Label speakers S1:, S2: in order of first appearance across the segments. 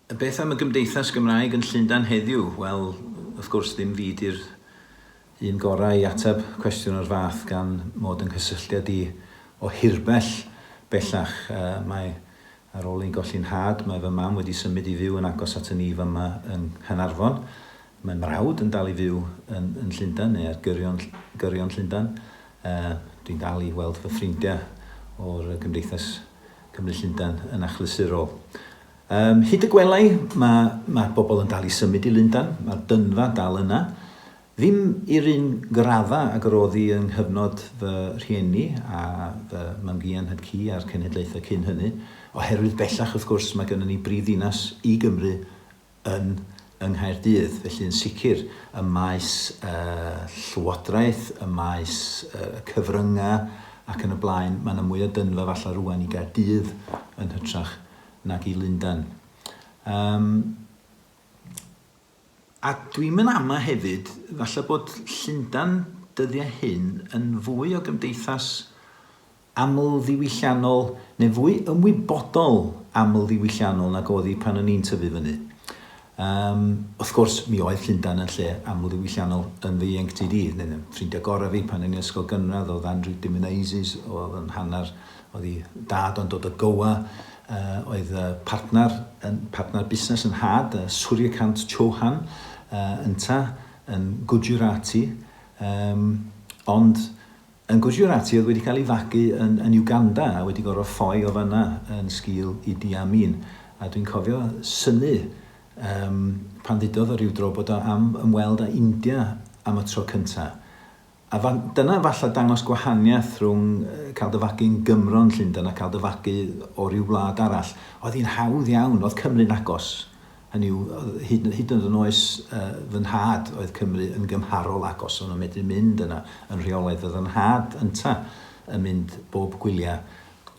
S1: Beth am y Gymdeithas Gymraeg yn Llundain heddiw? Wel, wrth gwrs, ddim fi di'r un gorau i ateb cwestiwn o'r fath gan mod yn cysylltiad i o hirbell bellach. Mae ar ôl i'n golli'n had, mae fy mam wedi symud i fyw yn agos at y nif yma yn Hynarfon. Mae'n mrawd yn dal i fyw yn Llundain, neu ar gyrion Llundain. Dwi'n dal i weld fy ffrindiau o'r Gymdeithas Cymru Llundain yn achlysurol. Hyd y gwelai, mae bobl yn dal i symud i Llundain, mae'r dynfa dal yna. Ddim i'r un gradda ag yr oedd i yng nghyfnod fy rhieni a fy mamguan Had Cu a'r cenhedlaethau cyn hynny, oherwydd bellach wrth gwrs mae gennym ni brifddinas i Gymru yn Nghaerdydd, felly yn sicr y maes llywodraeth, y maes cyfryngau ac yn y blaen, mae yna mwy o dynfa falle rwan i Gaerdydd yn hytrach nag i Llundain. A dwi'n mynd ama hefyd, falle bod Llundain dyddiau hyn yn fwy o gymdeithas aml ddiwylliannol, neu fwy ymwybodol aml ddiwylliannol nag oedd hi pan o'n i'n tyfu fyny. Wrth gwrs, mi oedd Llundain yn lle aml ddiwylliannol yn fy ieuenctid i. Ffrindiau gorau fi pan o'n i'n ysgol gynradd, oedd Andrew Dimenaises, oedd yn hanner, oedd hi dad o'n dod o Gowa, oedd partner busnes yn had, Suryakant Chauhan, yn Gujarati, ond yn Gujarati oedd wedi cael ei fagu yn Uganda a wedi gorfod ffoi o fanna yn sgil Idi Amin. A dwi'n cofio synnu pan ddudodd o ryw dro bod o am ymweld â India am y tro cyntaf. A dyna falle dangos gwahaniaeth rhwng cael dy fagu'n Gymro'n Llundain a cael dy fagu o ryw wlad arall. Oedd hi'n hawdd iawn, oedd Cymru'n agos. Hynny yw, hyd yn yn oes fy nhad oedd Cymru yn gymharol agos, ond yn medru mynd yna yn rheolaidd. Oedd yn had ynta yn mynd bob gwyliau,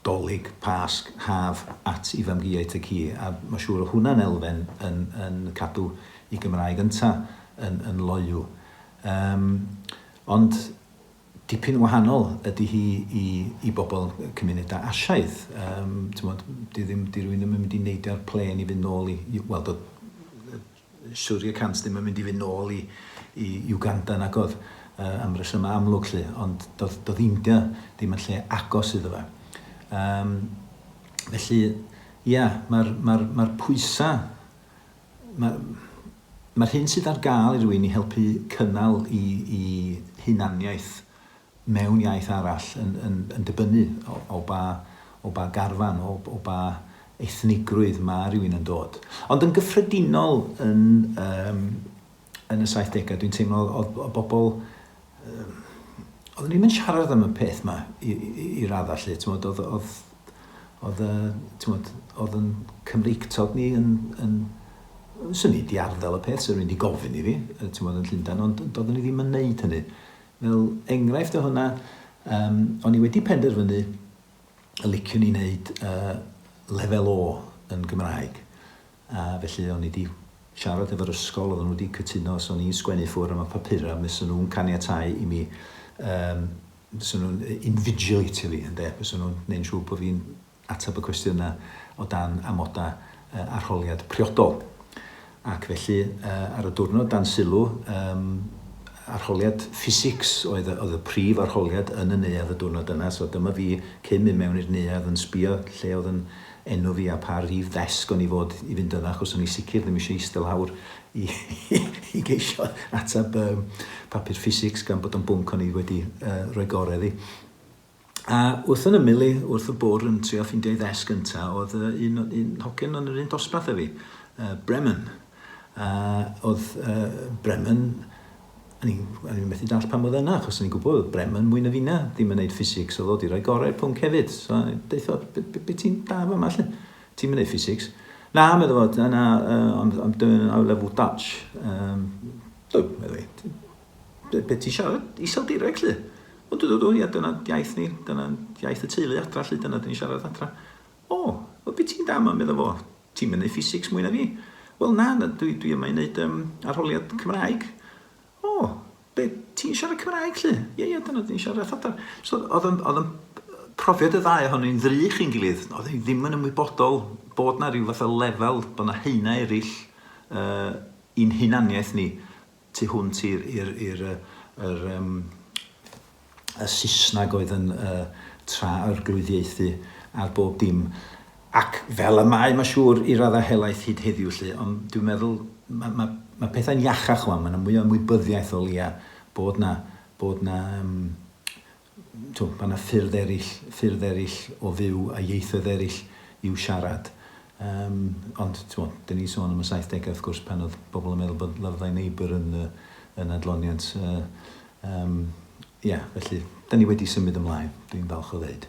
S1: dolyg, pasg, haf at i famguau Ty Cu. A mae'n siŵr o hwnna'n elfen yn cadw i Gymraeg ynta yn loyw. Ond dipyn wahanol ydy hi i bobl cymunedau Asiaidd. Di rwy'n ddim yn mynd i neidio'r plen i fynd nôl wel, Suryakant ddim yn mynd i fynd nôl i Uganda nag oedd am resymau amlwg lle, ond doedd India ddim yn lle agos iddo fe. Felly, ia, mae'r pwysau, mae'r hyn sydd ar gael i rywun i helpu cynnal i hunaniaeth mewn iaith arall yn dibynnu o ba garfan, o ba ethnigrwydd mae rhywun yn dod. Ond yn gyffredinol yn y 70au, dwi'n teimlo o bobl, oedden ni'n mynd siarad am y peth yma i raddau lle, oedd yn Cymreictod ni yn sy'n ni di arddel y peth, sy'n rwy'n di gofyn i fi, yn Llundain, ond doeddwn ni ddim yn neud hynny. Fel enghraifft o hwnna, o'n i wedi penderfynu y liciwn i wneud lefel O yn Gymraeg. A felly o'n i wedi siarad efo'r ysgol, oedden nhw wedi cytuno os o'n i'n sgwennu ffwrdd am y papura, mis nhw'n caniatáu i mi, mis nhw'n invigilatio fi, mis nhw'n neud siŵr bod fi'n ateb y cwestiynau o dan amodau arholiad priodol. Ac felly, ar y diwrnod dan sylw, arholiad ffisics oedd y prif arholiad yn y neuadd y diwrnod yna. So dyma fi cyn mynd mewn i'r neuadd yn sbio lle oedd yn enw fi a pa rif ddesg o'n i fod i fynd yna, achos o'n i sicr ddim eisiau eistedd lawr i geisio ateb papur ffisics gan bod yn bwnc o'n i wedi rhoi gorau iddi. A wrth yn ymylu, wrth y bwr yn trio ffeindio ei ddesg gyntaf, oedd un hogyn yn yr un dosbarth fi, Bremen. Oedd Bremen, o'n i'n methu dall pam oedd yna, achos o'n i'n gwybod oedd Bremen mwy na fi na ddim yn neud ffisics, oedd oedd i roi gorau'r pwnc hefyd. So, deitho, be ti'n da fa lle? Ti'n mynd neud ffisics? Na, meddwl fod, I'm doing our level Dutch. Be ti'n siarad? Iseldireg, lle? O, ia, dyna iaith ni, dyna iaith y teulu adra, lle, dyna dyn ni siarad adra. O, be ti'n da ma, meddwl fo? Ti'n mynd neud ffisics mwy na fi? Wel na, dwi yma i wneud arholiad Cymraeg. O, be, ti'n siarad Cymraeg, lle? Ie, dyna dwi'n siarad adar. So, oedd yn profiad y ddau ohonyn nhw'n ddrych i'n gilydd. Oedd ddim yn ymwybodol bod na rhyw fath o lefel, bod na heina eraill i'n hunaniaeth ni tu hwnt i'r Saesneg oedd yn tra arglwyddiaethu ar bob dim. Ac fel y mae siŵr i raddau helaeth hyd heddiw lle, ond dwi'n meddwl mae pethau'n iachach wan, mae'n mwy o ymwybyddiaeth o lia bod na ffyrdd eraill o fyw a ieithoedd eraill i'w siarad. Ond, dyn ni sôn am y 70au, wrth gwrs, pan oedd bobl yn meddwl bod Love Thy Neighbour yn adloniant. Felly, dyn ni wedi symud ymlaen, dwi'n falch o ddeud.